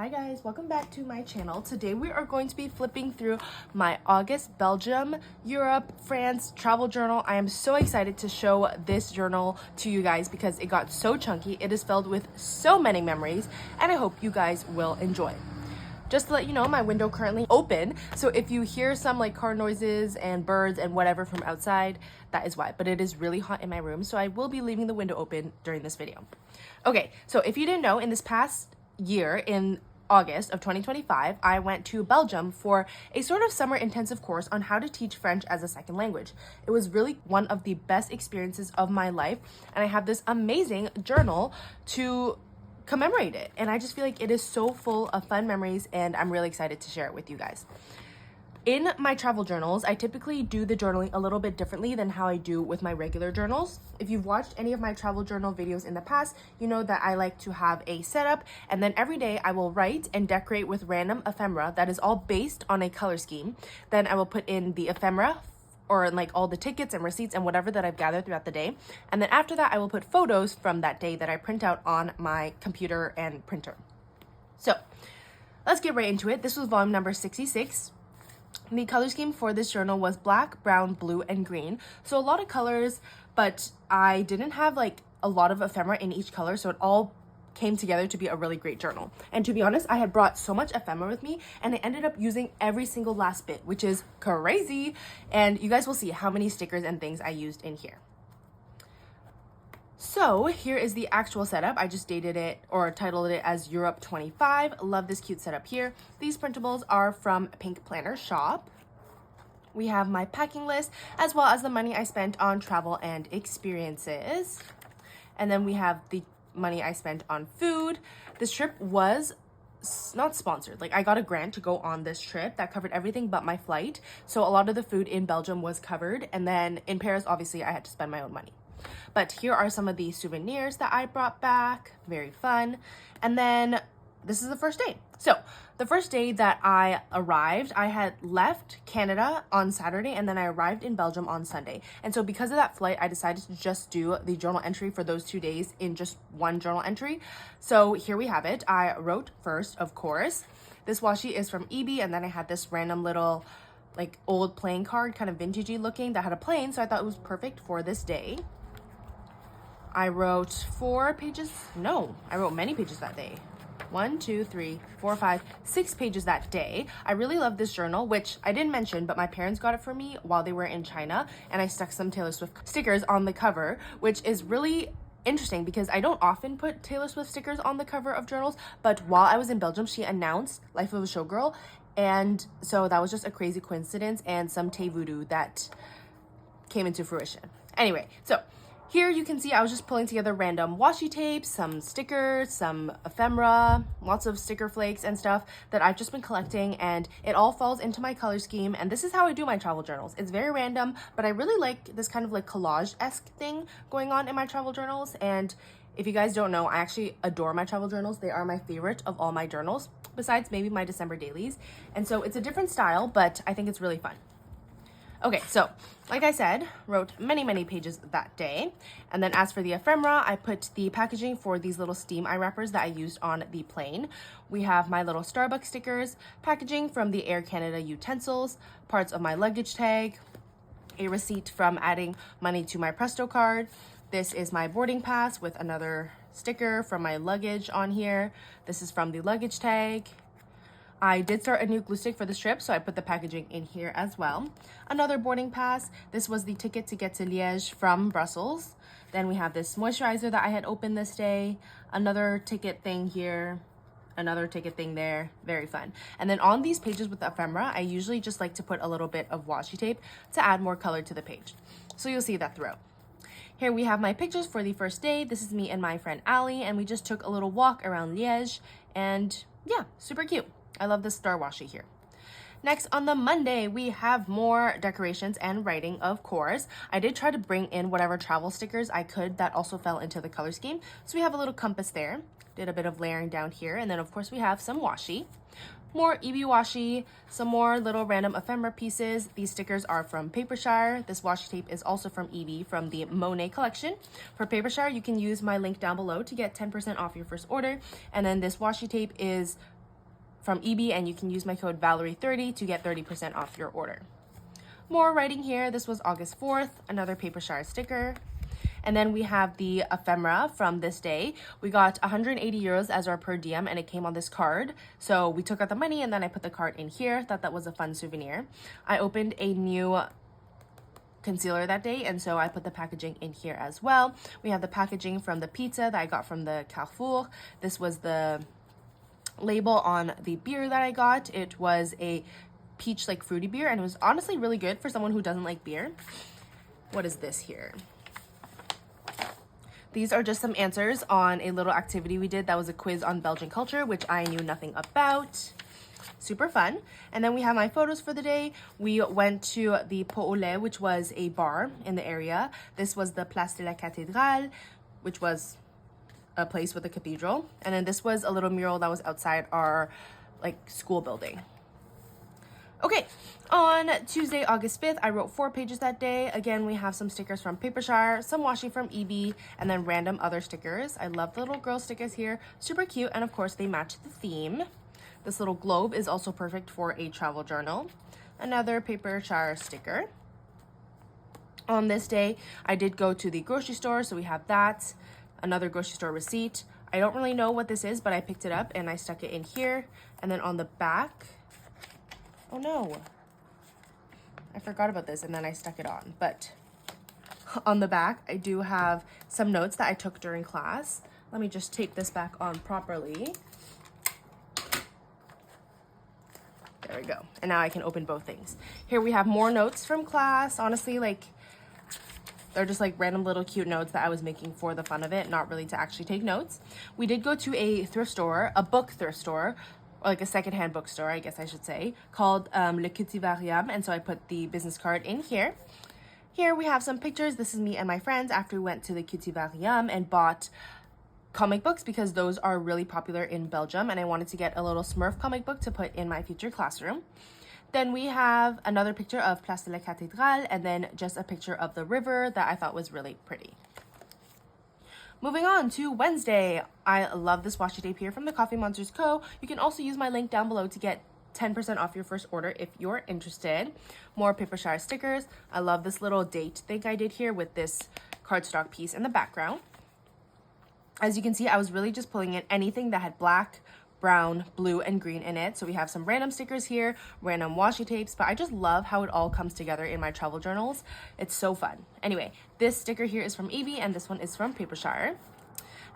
Hi guys, welcome back to my channel. Today we are going to be flipping through my August Belgium, Europe, France travel journal. I am so excited to show this journal to you guys because it got so chunky. It is filled with so many memories and I hope you guys will enjoy. Just to let you know, my window currently open, so if you hear some like car noises and birds and whatever from outside, that is why. But it is really hot in my room, so I will be leaving the window open during this video. Okay, so if you didn't know, in this past year, in August of 2025, I went to Belgium for a sort of summer intensive course on how to teach French as a second language. It was really one of the best experiences of my life, and I have this amazing journal to commemorate it. And I just feel like it is so full of fun memories, and I'm really excited to share it with you guys. In my travel journals, I typically do the journaling a little bit differently than how I do with my regular journals. If you've watched any of my travel journal videos in the past, you know that I like to have a setup, and then every day I will write and decorate with random ephemera that is all based on a color scheme. Then I will put in the ephemera or like all the tickets and receipts and whatever that I've gathered throughout the day. And then after that, I will put photos from that day that I print out on my computer and printer. So let's get right into it. This was volume number 66. The color scheme for this journal was black, brown, blue, and green. So a lot of colors, but I didn't have like a lot of ephemera in each color, so it all came together to be a really great journal. And to be honest, I had brought so much ephemera with me and I ended up using every single last bit, which is crazy. And you guys will see how many stickers and things I used in here. So here is the actual setup. I just dated it or titled it as Europe 25. Love this cute setup here. These printables are from Pink Planner Shop. We have my packing list as well as the money I spent on travel and experiences. And then we have the money I spent on food. This trip was not sponsored. Like I got a grant to go on this trip that covered everything but my flight. So a lot of the food in Belgium was covered. And then in Paris, obviously I had to spend my own money. But here are some of the souvenirs that I brought back. Very fun. And then this is the first day. So the first day that I arrived, I had left Canada on Saturday and then I arrived in Belgium on Sunday. And so because of that flight, I decided to just do the journal entry for those 2 days in just one journal entry. So here we have it. I wrote first, of course. This washi is from EB, and then I had this random little like old playing card, kind of vintagey looking, that had a plane. So I thought it was perfect for this day. I wrote 4 pages. No, I wrote many pages that day. 1, 2, 3, 4, 5, 6 pages that day. I really love this journal, which I didn't mention, but my parents got it for me while they were in China, and I stuck some Taylor Swift stickers on the cover, which is really interesting because I don't often put Taylor Swift stickers on the cover of journals, but while I was in Belgium, she announced Life of a Showgirl, and so that was just a crazy coincidence and some Tay voodoo that came into fruition. Anyway, so here you can see I was just pulling together random washi tape, some stickers, some ephemera, lots of sticker flakes and stuff that I've just been collecting, and it all falls into my color scheme. And this is how I do my travel journals. It's very random, but I really like this kind of like collage-esque thing going on in my travel journals. And if you guys don't know, I actually adore my travel journals. They are my favorite of all my journals, besides maybe my December dailies. And so it's a different style, but I think it's really fun. Okay, so like I said, wrote many pages that day. And then as for the ephemera, I put the packaging for these little steam eye wrappers that I used on the plane. We have my little Starbucks stickers, packaging from the Air Canada utensils, parts of my luggage tag, a receipt from adding money to my Presto card. This is my boarding pass with another sticker from my luggage on here. This is from the luggage tag. I did start a new glue stick for this trip, so I put the packaging in here as well. Another boarding pass. This was the ticket to get to Liège from Brussels. Then we have this moisturizer that I had opened this day. Another ticket thing here. Another ticket thing there. Very fun. And then on these pages with the ephemera, I usually just like to put a little bit of washi tape to add more color to the page. So you'll see that throughout. Here we have my pictures for the first day. This is me and my friend Ali, and we just took a little walk around Liège, and yeah, super cute. I love this star washi here. Next, on the Monday, we have more decorations and writing, of course. I did try to bring in whatever travel stickers I could that also fell into the color scheme. So we have a little compass there. Did a bit of layering down here. And then, of course, we have some washi. More EB washi, some more little random ephemera pieces. These stickers are from Papershire. This washi tape is also from EB from the Monet collection. For Papershire, you can use my link down below to get 10% off your first order. And then this washi tape is from EB, and you can use my code Valerie30 to get 30% off your order. More writing here. This was August 4th, another paper shire sticker. And then we have the ephemera from this day. We got 180 euros as our per diem, and it came on this card. So we took out the money and then I put the card in here. Thought that was a fun souvenir. I opened a new concealer that day, and so I put the packaging in here as well. We have the packaging from the pizza that I got from the Carrefour. This was the label on the beer that I got. It was a peach like fruity beer, and it was honestly really good for someone who doesn't like beer. What is this here? These are just some answers on a little activity we did that was a quiz on Belgian culture, which I knew nothing about. Super fun. And then we have my photos for the day. We went to the Pot au Lait, which was a bar in the area. This was the Place de la Cathédrale, which was a place with a cathedral. And then this was a little mural that was outside our school building. Okay, on Tuesday, August 5th, I wrote 4 pages that day. Again, we have some stickers from Papershire, some washi from EB, and then random other stickers. I love the little girl stickers here. Super cute, and of course, they match the theme. This little globe is also perfect for a travel journal. Another Papershire sticker. On this day, I did go to the grocery store, so we have that. Another grocery store receipt. I don't really know what this is, but I picked it up and I stuck it in here. And then on the back, oh no, I forgot about this and then I stuck it on. But on the back, I do have some notes that I took during class. Let me just tape this back on properly. There we go. And now I can open both things. Here we have more notes from class. Honestly, they're just random little cute notes that I was making for the fun of it, not really to actually take notes. We did go to a thrift store, a book thrift store, or a secondhand bookstore, I guess I should say, called Le Cultivarium, and so I put the business card in here. Here we have some pictures. This is me and my friends after we went to the Cultivarium and bought comic books because those are really popular in Belgium, and I wanted to get a little Smurf comic book to put in my future classroom. Then we have another picture of Place de la Cathédrale, and then just a picture of the river that I thought was really pretty. Moving on to Wednesday. I love this washi tape here from the Coffee Monsters Co. You can also use my link down below to get 10% off your first order if you're interested. More Papershire stickers. I love this little date thing I did here with this cardstock piece in the background. As you can see, I was really just pulling in anything that had black, brown, blue, and green in it. So we have some random stickers here, random washi tapes, but I just love how it all comes together in my travel journals. It's so fun. Anyway, this sticker here is from EB and this one is from Papershire.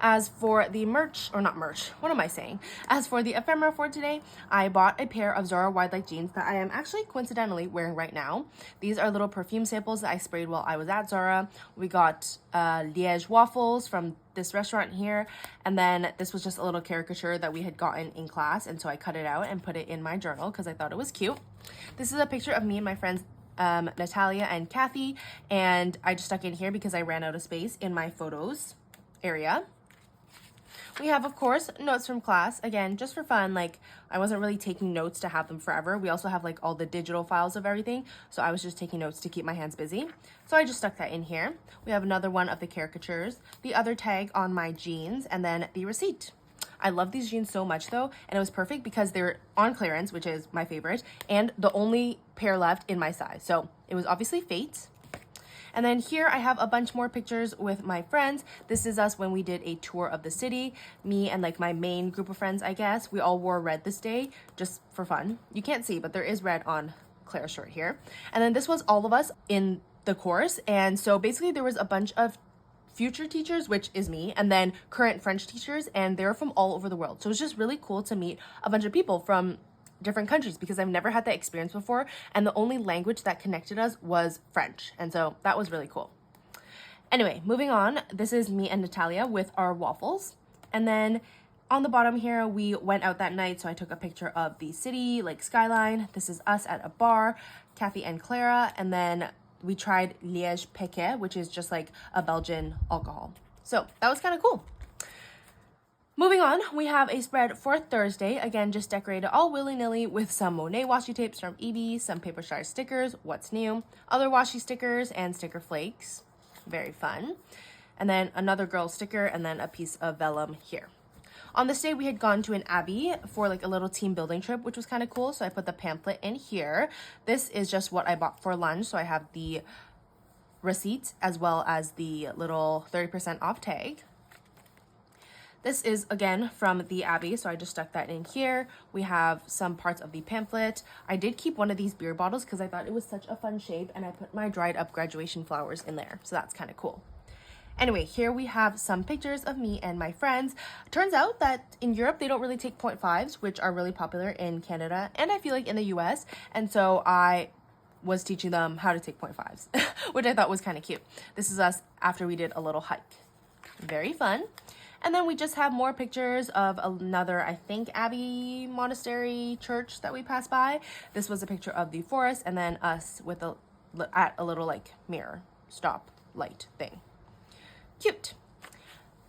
As for the merch, or not merch, what am I saying? As for the ephemera for today, I bought a pair of Zara wide leg jeans that I am actually coincidentally wearing right now. These are little perfume samples that I sprayed while I was at Zara. We got Liège waffles from this restaurant here, and then this was just a little caricature that we had gotten in class, and so I cut it out and put it in my journal because I thought it was cute. This is a picture of me and my friends Natalia and Kathy, and I just stuck in here because I ran out of space in my photos area. We have, of course, notes from class. Again, just for fun, I wasn't really taking notes to have them forever. We also have all the digital files of everything, so I was just taking notes to keep my hands busy. So I just stuck that in here. We have another one of the caricatures, the other tag on my jeans, and then the receipt. I love these jeans so much though, and it was perfect because they're on clearance, which is my favorite, and the only pair left in my size. So it was obviously fate. And then here I have a bunch more pictures with my friends. This is us when we did a tour of the city. Me and my main group of friends, I guess. We all wore red this day just for fun. You can't see, but there is red on Claire's shirt here. And then this was all of us in the course. And so basically there was a bunch of future teachers, which is me, and then current French teachers, and they're from all over the world. So it was just really cool to meet a bunch of people from different countries because I've never had that experience before, and the only language that connected us was French, and so that was really cool. Anyway, moving on, this is me and Natalia with our waffles, and then on the bottom here we went out that night, so I took a picture of the city skyline. This is us at a bar, Kathy and Clara, and then we tried Liège Péquet, which is just a Belgian alcohol. So that was kind of cool. Moving on, we have a spread for Thursday. Again, just decorated all willy-nilly with some Monet washi tapes from EB, some Papershire stickers, what's new, other washi stickers, and sticker flakes. Very fun. And then another girl sticker, and then a piece of vellum here. On this day, we had gone to an abbey for like a little team building trip, which was kind of cool. So I put the pamphlet in here. This is just what I bought for lunch. So I have the receipt as well as the little 30% off tag. This is, again, from the Abbey, so I just stuck that in here. We have some parts of the pamphlet. I did keep one of these beer bottles because I thought it was such a fun shape, and I put my dried up graduation flowers in there, so that's kind of cool. Anyway, here we have some pictures of me and my friends. Turns out that in Europe, they don't really take 0.5s, which are really popular in Canada, and I feel like in the US, and so I was teaching them how to take 0.5s, which I thought was kind of cute. This is us after we did a little hike. Very fun. And then we just have more pictures of another, I think, abbey, monastery, church that we passed by. This was a picture of the forest, and then us with at a little like mirror stop light thing. Cute.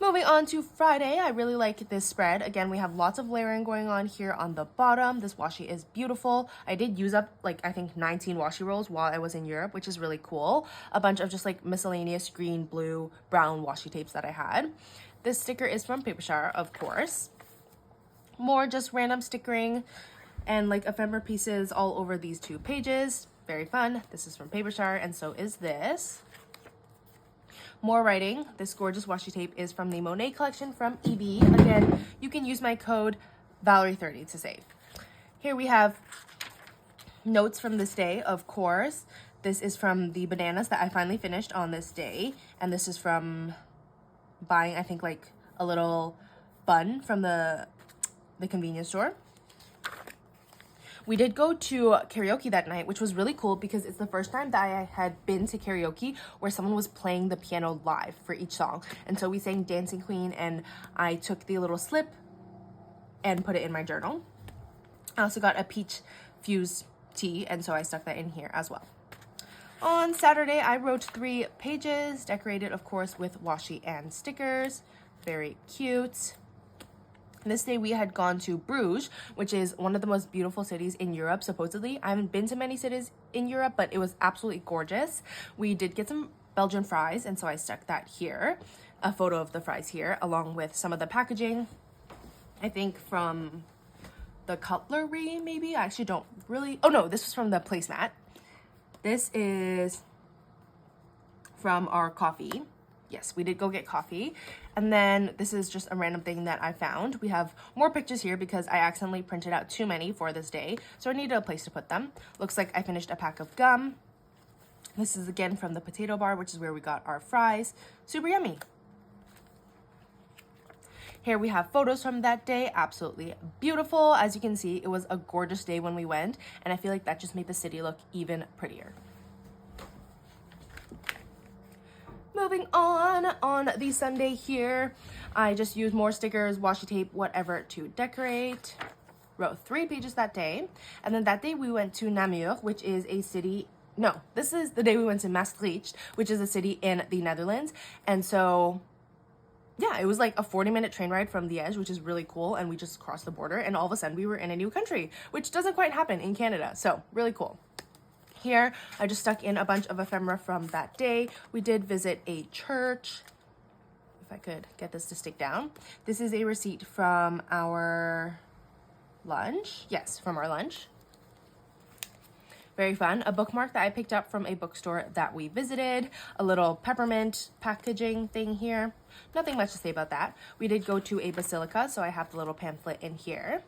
Moving on to Friday, I really like this spread. Again, we have lots of layering going on here on the bottom. This washi is beautiful. I did use up like I think 19 washi rolls while I was in Europe, which is really cool. A bunch of just like miscellaneous green, blue, brown washi tapes that I had. This sticker is from Papershare, of course. More just random stickering and like ephemera pieces all over these 2 pages. Very fun. This is from Papershare, and so is this. More writing. This gorgeous washi tape is from the Monet collection from EB. Again, you can use my code Valerie30 to save. Here we have notes from this day, of course. This is from the bananas that I finally finished on this day, and this is from buying, I think, like a little bun from the convenience store. We did go to karaoke that night, which was really cool because it's the first time that I had been to karaoke where someone was playing the piano live for each song. And so we sang Dancing Queen, and I took the little slip and put it in my journal. I also got a peach fuse tea, and so I stuck that in here as well. On Saturday, I wrote 3 pages, decorated, of course, with washi and stickers. Very cute. This day, we had gone to Bruges, which is one of the most beautiful cities in Europe, supposedly. I haven't been to many cities in Europe, but it was absolutely gorgeous. We did get some Belgian fries, and so I stuck that here. A photo of the fries here, along with some of the packaging. I think from the cutlery, maybe? I actually don't really... Oh, no, this was from the placemat. This is from our coffee. Yes, we did go get coffee. And then this is just a random thing that I found. We have more pictures here because I accidentally printed out too many for this day, so I needed a place to put them. Looks like I finished a pack of gum. This is again from the potato bar, which is where we got our fries. Super yummy. Here we have photos from that day. Absolutely beautiful. As you can see, it was a gorgeous day when we went, and I feel like that just made the city look even prettier. Moving on the Sunday here, I just used more stickers, washi tape, whatever to decorate. Wrote 3 pages that day. And then that day we went to Namur, which is a city... No, this is the day we went to Maastricht, which is a city in the Netherlands. And so... yeah, it was like a 40-minute train ride from Liège, which is really cool, and we just crossed the border, and all of a sudden we were in a new country, which doesn't quite happen in Canada, so really cool. Here, I just stuck in a bunch of ephemera from that day. We did visit a church. If I could get this to stick down. This is a receipt from our lunch. Yes, from our lunch. Very fun. A bookmark that I picked up from a bookstore that we visited. A little peppermint packaging thing here. Nothing much to say about that. We did go to a basilica, so I have the little pamphlet in here.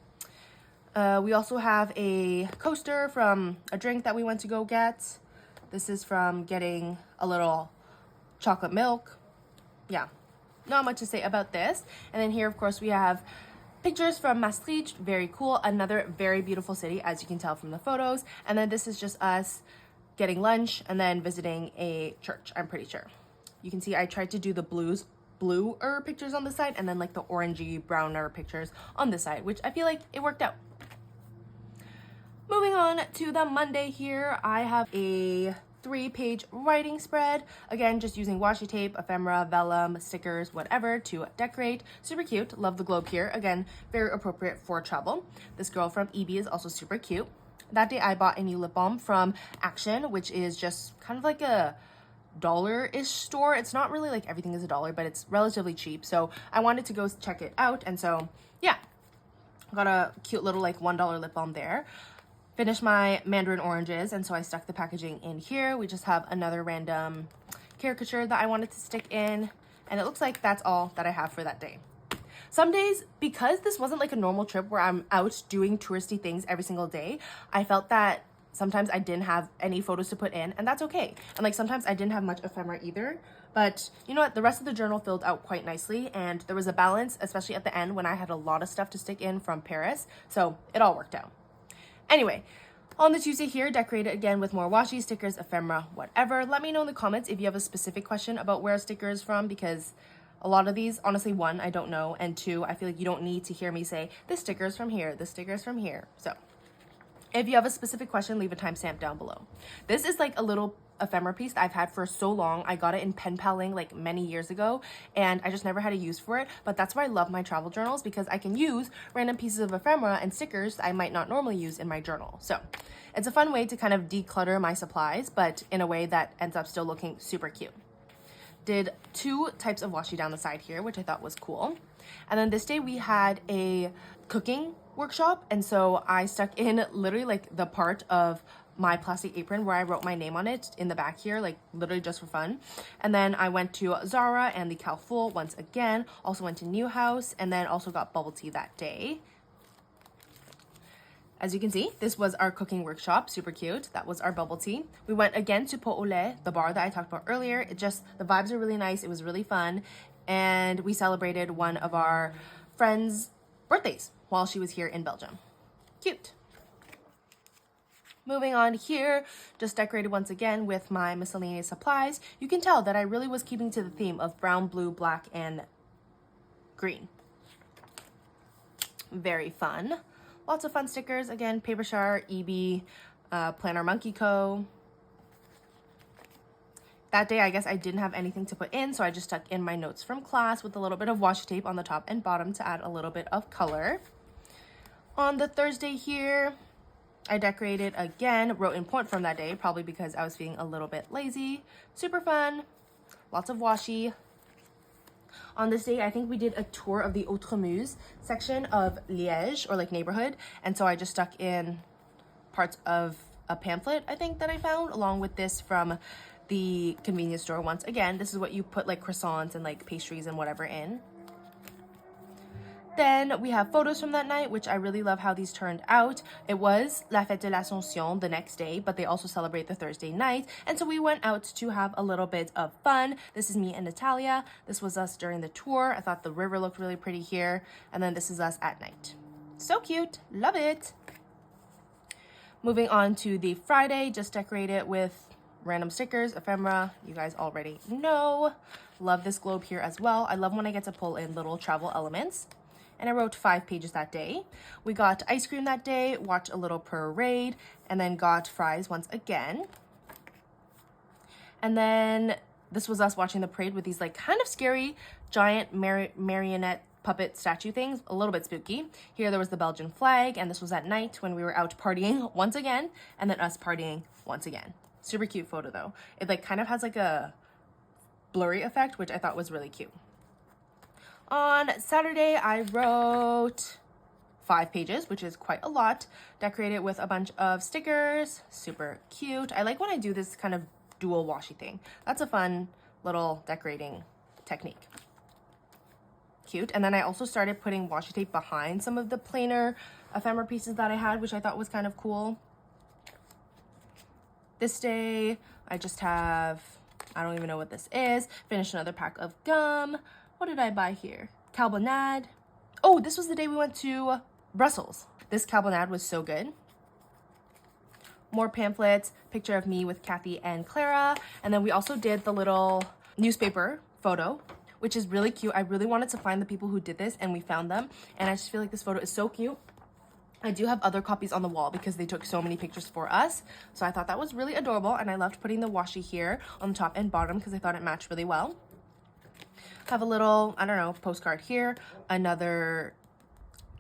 We also have a coaster from a drink that we went to go get. This is from getting a little chocolate milk. Yeah, not much to say about this. And then here, of course, we have pictures from Maastricht. Very cool. Another very beautiful city, as you can tell from the photos. And then this is just us getting lunch and then visiting a church, I'm pretty sure. You can see I tried to do the bluer pictures on the side and then like the orangey browner pictures on this side, which I feel like it worked out. Moving on to the Monday here, I have a 3-page writing spread. Again, just using washi tape, ephemera, vellum, stickers, whatever to decorate. Super cute. Love the globe here. Again, very appropriate for travel. This girl from EB is also super cute. That day I bought a new lip balm from Action, which is just kind of like a dollar-ish store. It's not really like everything is $1, but it's relatively cheap. So I wanted to go check it out. And so, yeah, got a cute little like $1 lip balm there. Finished my mandarin oranges, and so I stuck the packaging in here. We just have another random caricature that I wanted to stick in, and it looks like that's all that I have for that day. Some days, because this wasn't like a normal trip where I'm out doing touristy things every single day, I felt that sometimes I didn't have any photos to put in, and that's okay. And like sometimes I didn't have much ephemera either, but you know what? The rest of the journal filled out quite nicely, and there was a balance, especially at the end when I had a lot of stuff to stick in from Paris, so it all worked out. Anyway, on the Tuesday here, decorated again with more washi, stickers, ephemera, whatever. Let me know in the comments if you have a specific question about where a sticker is from, because a lot of these, honestly, one, I don't know, and two, I feel like you don't need to hear me say, this sticker is from here, this sticker is from here. So if you have a specific question, leave a timestamp down below. This is like a little ephemera piece that I've had for so long. I got it in pen paling like many years ago, and I just never had a use for it. But that's why I love my travel journals, because I can use random pieces of ephemera and stickers I might not normally use in my journal. So it's a fun way to kind of declutter my supplies, but in a way that ends up still looking super cute. Did 2 types of washi down the side here, which I thought was cool. And then this day we had a cooking workshop, and so I stuck in literally like the part of my plastic apron where I wrote my name on it in the back here, like literally just for fun. And then I went to Zara and the Carrefour once again, also went to New House, and then also got bubble tea that day. As you can see, this was our cooking workshop, super cute. That was our bubble tea. We went again to Pot au Lait, the bar that I talked about earlier. The vibes are really nice, it was really fun, and we celebrated one of our friends' birthdays while she was here in Belgium. Cute. Moving on here, just decorated once again with my miscellaneous supplies. You can tell that I really was keeping to the theme of brown, blue, black, and green. Very fun. Lots of fun stickers. Again, Paper Char, EB, Planner Monkey Co. That day, I guess I didn't have anything to put in, so I just stuck in my notes from class with a little bit of washi tape on the top and bottom to add a little bit of color. On the Thursday here, I decorated again, wrote in point from that day, probably because I was feeling a little bit lazy. Super fun, lots of washi. On this day, I think we did a tour of the Autremuse section of Liège, or like neighborhood, and so I just stuck in parts of a pamphlet, I think, that I found, along with this from the convenience store. Once again, this is what you put like croissants and like pastries and whatever in. Then we have photos from that night, which I really love how these turned out. It was La Fête de l'Ascension the next day, but they also celebrate the Thursday night. And so we went out to have a little bit of fun. This is me and Natalia. This was us during the tour. I thought the river looked really pretty here. And then this is us at night. So cute. Love it. Moving on to the Friday, just decorated with random stickers, ephemera. You guys already know. Love this globe here as well. I love when I get to pull in little travel elements. And I wrote 5 pages that day. We got ice cream that day, watched a little parade, and then got fries once again. And then this was us watching the parade with these like kind of scary giant marionette puppet statue things, a little bit spooky. Here there was the Belgian flag, and this was at night when we were out partying once again, and then us partying once again. Super cute photo though. It like kind of has like a blurry effect, which I thought was really cute. On Saturday, I wrote 5 pages, which is quite a lot. Decorated with a bunch of stickers. Super cute. I like when I do this kind of dual washi thing. That's a fun little decorating technique. Cute. And then I also started putting washi tape behind some of the plainer ephemera pieces that I had, which I thought was kind of cool. This day, I just have, I don't even know what this is. Finished another pack of gum. What did I buy here? Carbonade. Oh, this was the day we went to Brussels. This carbonade was so good. More pamphlets, picture of me with Kathy and Clara. And then we also did the little newspaper photo, which is really cute. I really wanted to find the people who did this, and we found them. And I just feel like this photo is so cute. I do have other copies on the wall because they took so many pictures for us. So I thought that was really adorable. And I loved putting the washi here on the top and bottom because I thought it matched really well. Have a little, I don't know, postcard here. Another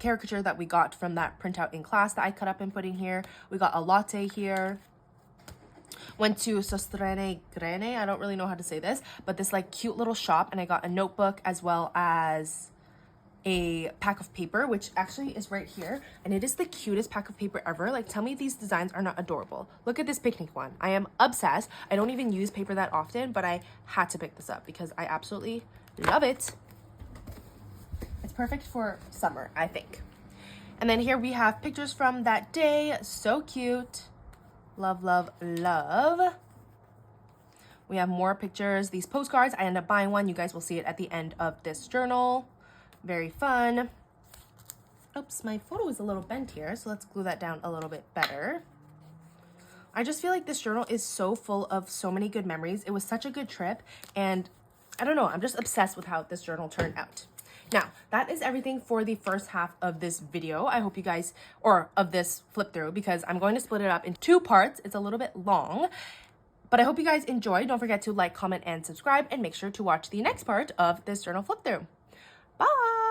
caricature that we got from that printout in class that I cut up and put in here. We got a latte here. Went to Sostrene Grene, I don't really know how to say this, but this like cute little shop, and I got a notebook as well as a pack of paper, which actually is right here, and it is the cutest pack of paper ever. Like, tell me these designs are not adorable. Look at this picnic one. I am obsessed. I don't even use paper that often, but I had to pick this up because I absolutely love it. It's perfect for summer, I think. And then here we have pictures from that day. So cute. Love, love, love. We have more pictures. These postcards, I end up buying one. You guys will see it at the end of this journal. Very fun. Oops, my photo is a little bent here, so let's glue that down a little bit better. I just feel like this journal is so full of so many good memories. It was such a good trip, and I don't know, I'm just obsessed with how this journal turned out. Now, that is everything for the first half of this video. I hope you guys, or of this flip through, because I'm going to split it up in 2 parts. It's a little bit long, but I hope you guys enjoyed. Don't forget to like, comment, and subscribe, and make sure to watch the next part of this journal flip through. Bye!